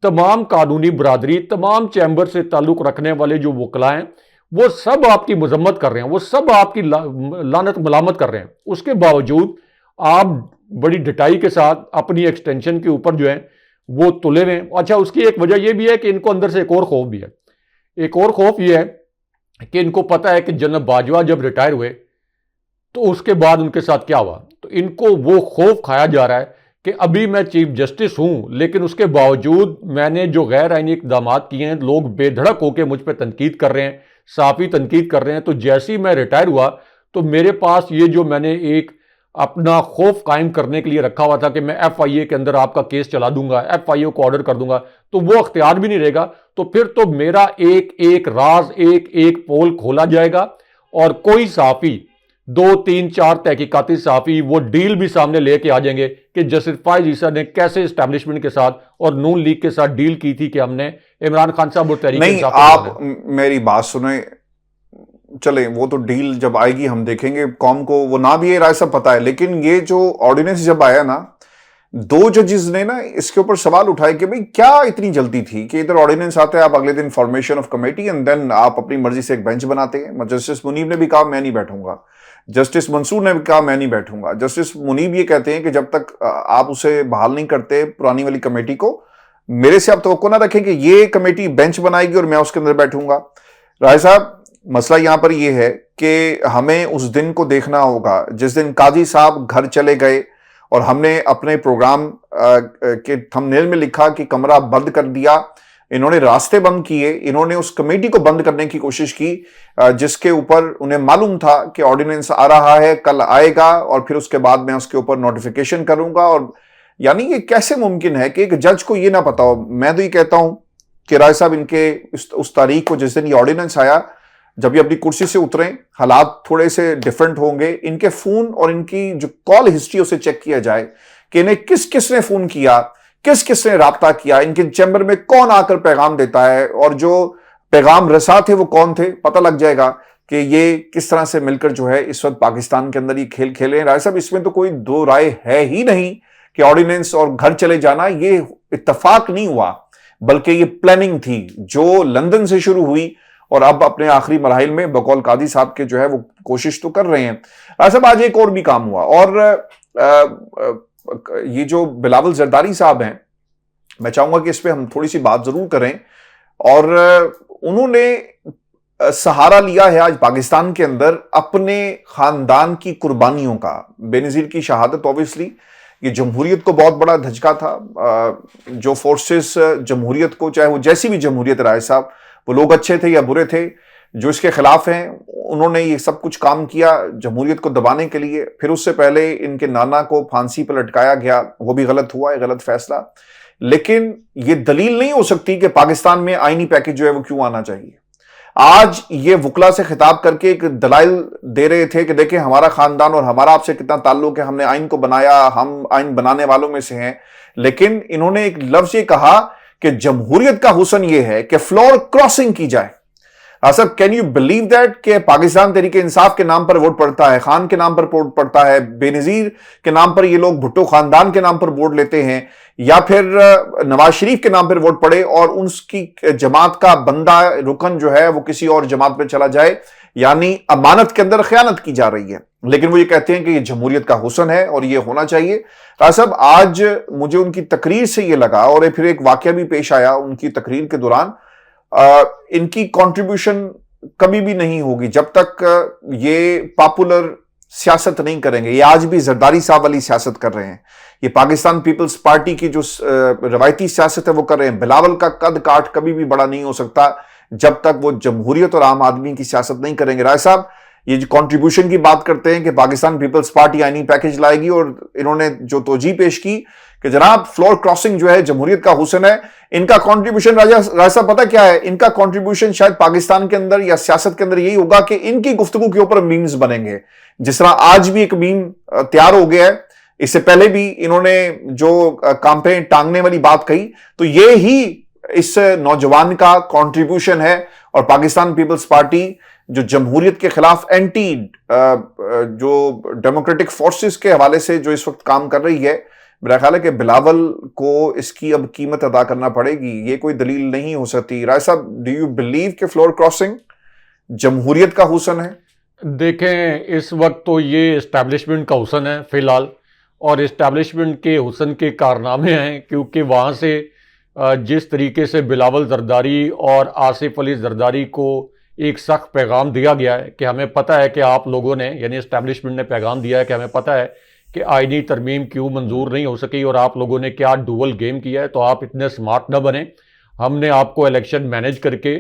तमाम कानूनी बरादरी, तमाम चैम्बर से ताल्लुक रखने वाले जो वकला हैं, वो सब आपकी मजम्मत कर रहे हैं, वो सब आपकी लानत मलामत कर रहे हैं। उसके बावजूद आप बड़ी डटाई के साथ अपनी एक्सटेंशन के ऊपर जो है वो तुले हुए हैं। अच्छा, उसकी एक वजह यह भी है कि इनको अंदर से एक और खौफ भी है। एक और खौफ यह है कि इनको पता है कि जनरल बाजवा जब रिटायर हुए तो उसके बाद उनके साथ क्या हुआ, तो इनको वो खौफ खाया जा रहा है कि अभी मैं चीफ जस्टिस हूं, लेकिन उसके बावजूद मैंने जो गैर आईनी इक़दाम किए हैं, लोग बेधड़क होकर मुझ पर तनकीद कर रहे हैं, साफी तनकीद कर रहे हैं। तो जैसे ही मैं रिटायर हुआ तो मेरे पास ये जो मैंने एक अपना खौफ कायम करने के लिए रखा हुआ था कि मैं FIA के अंदर आपका केस चला दूंगा, FIA को ऑर्डर कर दूंगा, तो वो अख्तियार भी नहीं रहेगा। तो फिर तो मेरा एक एक राज, एक एक पोल खोला जाएगा, और कोई साफी, 2, 3, 4 तहकीकाती साफी वो डील भी सामने लेके आ जाएंगे कि जस्टिस फायज ईसा ने कैसे एस्टैब्लिशमेंट के साथ और नून लीग के साथ डील की थी कि हमने इमरान खान साहब और तहरीक नहीं। आप मेरी बात सुने, चले वो तो डील जब आएगी हम देखेंगे, कौम को वो ना भी ये राय सब पता है, लेकिन ये जो ऑर्डिनेंस जब आया ना, 2 जजेस ने ना इसके ऊपर सवाल उठाए कि भाई क्या इतनी जल्दी थी कि इधर ऑर्डिनेंस आता है, आप अगले दिन formation of committee and then आप अपनी मर्जी से एक बेंच बनाते हैं। जस्टिस मुनीब ने भी कहा मैं नहीं बैठूंगा, जस्टिस मंसूर ने भी कहा मैं नहीं बैठूंगा। जस्टिस मुनीब ये कहते हैं कि जब तक आप उसे बहाल नहीं करते पुरानी वाली कमेटी को, मेरे से आप तवक्को ना रखें कि ये कमेटी बेंच बनाएगी और मैं उसके अंदर बैठूंगा। राय साहब, मसला यहाँ पर यह है कि हमें उस दिन को देखना होगा जिस दिन काजी साहब घर चले गए और हमने अपने प्रोग्राम के थंबनेल में लिखा कि कमरा बंद कर दिया, इन्होंने रास्ते बंद किए, इन्होंने उस कमेटी को बंद करने की कोशिश की जिसके ऊपर उन्हें मालूम था कि ऑर्डिनेंस आ रहा है, कल आएगा और फिर उसके बाद मैं उसके ऊपर नोटिफिकेशन करूंगा। और यानी ये कैसे मुमकिन है कि एक जज को ये ना पता हो। मैं तो ये कहता हूं कि राय साहब इनके उस तारीख को जिस दिन ये ऑर्डिनेंस आया, जब ये अपनी कुर्सी से उतरे, हालात थोड़े से डिफरेंट होंगे, इनके फोन और इनकी जो कॉल हिस्ट्री उसे चेक किया जाए कि इन्हें किस किस ने फोन किया, किस किस ने राब्ता किया, इनके चैम्बर में कौन आकर पैगाम देता है और जो पैगाम रसा थे वो कौन थे, पता लग जाएगा कि ये किस तरह से मिलकर जो है इस वक्त पाकिस्तान के अंदर ये खेल खेले हैं। राय साहब इसमें तो कोई दो राय है ही नहीं कि ऑर्डिनेंस और घर चले जाना ये इत्तफाक नहीं हुआ, बल्कि ये प्लानिंग थी जो लंदन से शुरू हुई और अब अपने आखिरी मराहिल में बकौल कादी साहब के जो है वो कोशिश तो कर रहे हैं। राय साहब आज एक और भी काम हुआ और ये जो बिलावल जरदारी साहब हैं, मैं चाहूंगा कि इस पे हम थोड़ी सी बात जरूर करें। और उन्होंने सहारा लिया है आज पाकिस्तान के अंदर अपने खानदान की कुर्बानियों का। बेनजीर की शहादत ऑब्वियसली ये जमहूरियत को बहुत बड़ा धचका था। जो फोर्सेस जमहूरियत को, चाहे वो जैसी भी जमहूरियत राय साहब, वो लोग अच्छे थे या बुरे थे, जो इसके खिलाफ हैं, उन्होंने ये सब कुछ काम किया जमहूरियत को दबाने के लिए। फिर उससे पहले इनके नाना को फांसी पर लटकाया गया, वो भी गलत हुआ, है गलत फैसला। लेकिन ये दलील नहीं हो सकती कि पाकिस्तान में आईनी पैकेज जो है वो क्यों आना चाहिए। आज ये वकला से खिताब करके एक दलाइल दे रहे थे कि देखिए हमारा खानदान और हमारा आपसे कितना ताल्लुक है, हमने आइन को बनाया, हम आइन बनाने वालों में से हैं। लेकिन इन्होंने एक लफ्ज ये कहा कि जमहूरियत का हुस्न ये है कि फ्लोर क्रॉसिंग की जाए। असर कैन यू बिलीव दैट कि पाकिस्तान तहरीक इंसाफ के नाम पर वोट पड़ता है, खान के नाम पर वोट पड़ता है, बेनजीर के नाम पर ये लोग भुट्टो खानदान के नाम पर वोट लेते हैं, या फिर नवाज शरीफ के नाम पर वोट पड़े और उसकी जमात का बंदा रुकन जो है वो किसी और जमात पर चला जाए, यानी अमानत के अंदर खयानत की जा रही है। लेकिन वो ये कहते हैं कि ये जमहूरियत का हुस्न है और ये होना चाहिए। राय साहब आज मुझे उनकी तकरीर से ये लगा, और फिर एक वाकया भी पेश आया उनकी तकरीर के दौरान, इनकी कंट्रीब्यूशन कभी भी नहीं होगी जब तक ये पॉपुलर सियासत नहीं करेंगे। ये आज भी जरदारी साहब वाली सियासत कर रहे हैं, ये पाकिस्तान पीपल्स पार्टी की जो रवायती सियासत है वो कर रहे हैं। बिलावल का कद काठ कभी भी बड़ा नहीं हो सकता जब तक वो जमहूरियत और आम आदमी की सियासत नहीं करेंगे। राय साहब ये जो कंट्रीब्यूशन की बात करते हैं कि पाकिस्तान पीपल्स पार्टी आईनी पैकेज लाएगी, और इन्होंने जो तोजी पेश की कि जनाब फ्लोर क्रॉसिंग जो है जमहूरियत का हुस्न है, इनका कंट्रीब्यूशन राय साहब पता क्या है, इनका कंट्रीब्यूशन शायद पाकिस्तान के अंदर या सियासत के अंदर यही होगा कि इनकी गुफ्तगू के ऊपर मीम्स बनेंगे। जिस तरह आज भी एक मीम तैयार हो गया है, इससे पहले भी इन्होंने जो कांपे टांगने वाली बात कही, तो ये ही इस नौजवान का कंट्रीब्यूशन है। और पाकिस्तान पीपल्स पार्टी जो जमहूरियत के खिलाफ एंटी जो डेमोक्रेटिक फोर्सेस के हवाले से जो इस वक्त काम कर रही है, मेरा ख्याल है कि बिलावल को इसकी अब कीमत अदा करना पड़ेगी, ये कोई दलील नहीं हो सकती। राय साहब डू यू बिलीव कि फ्लोर क्रॉसिंग जमहूरियत का हुस्न है? देखें इस वक्त तो ये इस्टेब्लिशमेंट का हुस्न है फिलहाल, और इस्टेब्लिशमेंट के हुस्न के कारनामे हैं क्योंकि वहाँ से जिस तरीके से बिलावल जरदारी और आसिफ अली जरदारी को एक सख्त पैगाम दिया गया है कि हमें पता है कि आप लोगों ने, यानी इस्टेब्लिशमेंट ने पैगाम दिया है कि हमें पता है कि आईनी तरमीम क्यों मंजूर नहीं हो सकी और आप लोगों ने क्या डुअल गेम किया है, तो आप इतने स्मार्ट न बने। हमने आपको इलेक्शन मैनेज करके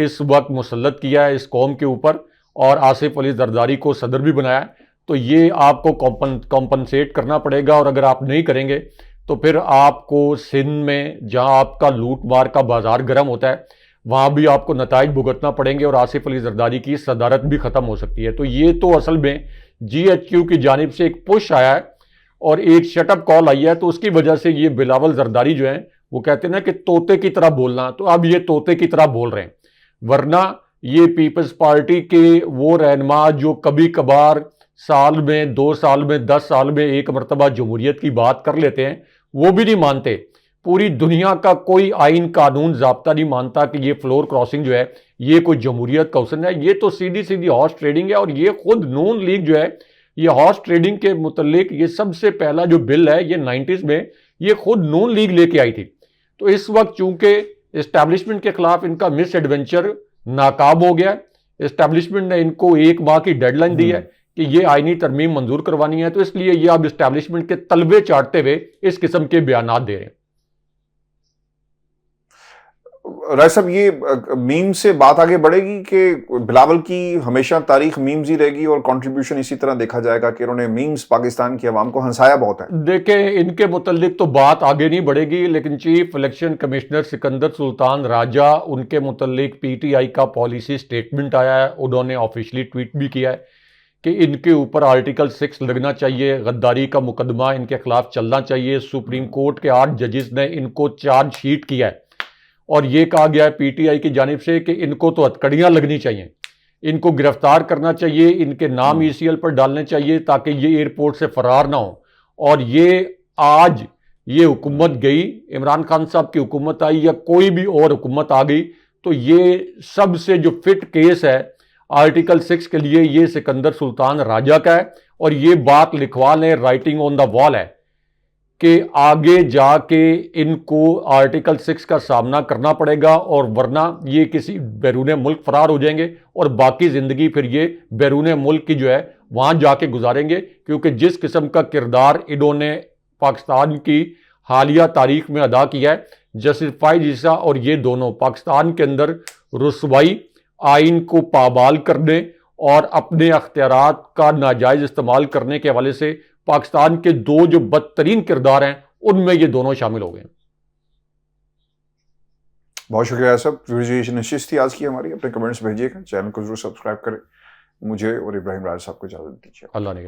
इस वक्त मुसल्लत किया है इस कौम के ऊपर, और आसिफ अली जरदारी को सदर भी बनाया है, तो ये आपको कॉम्पनसेट करना पड़ेगा। और अगर आप नहीं करेंगे तो फिर आपको सिंध में जहां आपका लूट मार का बाजार गर्म होता है वहां भी आपको नताइज भुगतना पड़ेंगे और आसिफ अली जरदारी की सदारत भी ख़त्म हो सकती है। तो ये तो असल में GHQ की जानिब से एक पुश आया है और एक शटअप कॉल आई है, तो उसकी वजह से ये बिलावल जरदारी जो है वो कहते हैं ना कि तोते की तरह बोलना, तो अब ये तोते की तरह बोल रहे हैं। वरना ये पीपल्स पार्टी के वो रहनुमा जो कभी कभार साल में, 2 साल में, 10 साल में एक मरतबा जमहूरियत की बात कर लेते हैं, वो भी नहीं मानते। पूरी दुनिया का कोई आइन कानून ज़ाब्ता नहीं मानता कि ये फ्लोर क्रॉसिंग जो है ये कोई जमहूरियत का हुस्न है। ये तो सीधी सीधी हॉर्स ट्रेडिंग है, और ये खुद नून लीग जो है ये हॉर्स ट्रेडिंग के मुतल्लिक ये सबसे पहला जो बिल है ये 90s में ये खुद नून लीग लेके आई थी। तो इस वक्त चूंकि इस्टेब्लिशमेंट के खिलाफ इनका मिस एडवेंचर नाकाम हो गया है। इस्टेब्लिशमेंट ने इनको 1 माह की डेडलाइन दी है कि ये आईनी तरमीम मंजूर करवानी है, तो इसलिए ये अब इस्टेब्लिशमेंट के तलबे चाटते हुए इस किस्म के बयानात दे रहे हैं। राय साहब, ये मीम से बात आगे बढ़ेगी कि बिलावल की हमेशा तारीख मीम्स ही रहेगी और कंट्रीब्यूशन इसी तरह देखा जाएगा कि उन्होंने मीम्स पाकिस्तान की आवाम को हंसाया बहुत है? देखें, इनके मुतल्लिक तो बात आगे नहीं बढ़ेगी, लेकिन chief election commissioner Sikandar Sultan Raja, उनके मुतल्लिक पीटीआई का पॉलिसी स्टेटमेंट आया है, उन्होंने ऑफिशियली ट्वीट भी किया है कि इनके ऊपर आर्टिकल 6 लगना चाहिए, गद्दारी का मुकदमा इनके खिलाफ चलना चाहिए। सुप्रीम कोर्ट के 8 जजेस ने इनको चार्जशीट किया है और ये कहा गया है पीटीआई की जानिब से कि इनको तो हथकड़ियां लगनी चाहिए, इनको गिरफ्तार करना चाहिए, इनके नाम ईसीएल पर डालने चाहिए ताकि ये एयरपोर्ट से फरार ना हो। और ये आज ये हुकूमत गई, इमरान खान साहब की हुकूमत आई या कोई भी और हुकूमत आ गई, तो ये सबसे जो फिट केस है आर्टिकल 6 के लिए ये सिकंदर सुल्तान राजा का है। और ये बात लिखवा लें, राइटिंग ऑन द वॉल है कि आगे जाके इनको आर्टिकल 6 का सामना करना पड़ेगा और वरना ये किसी बैरून मुल्क फरार हो जाएंगे और बाकी ज़िंदगी फिर ये बैरून मुल्क की जो है वहाँ जाके गुजारेंगे, क्योंकि जिस किस्म का किरदार इन्होंने पाकिस्तान की हालिया तारीख में अदा किया है, जस्टिफाई जिसा और ये दोनों पाकिस्तान के अंदर रुसवाई, आइन को पामाल करने और अपने अख्तियारात का नाजायज़ इस्तेमाल करने के हवाले से पाकिस्तान के 2 जो बदतरीन किरदार हैं उनमें ये दोनों शामिल हो गए। बहुत शुक्रिया सब, वीडियो निश्चित थी आज की हमारी। अपने कमेंट्स भेजिएगा, चैनल को जरूर सब्सक्राइब करें। मुझे और इब्राहिम राजा साहब को इजाजत दीजिए। अल्लाह ने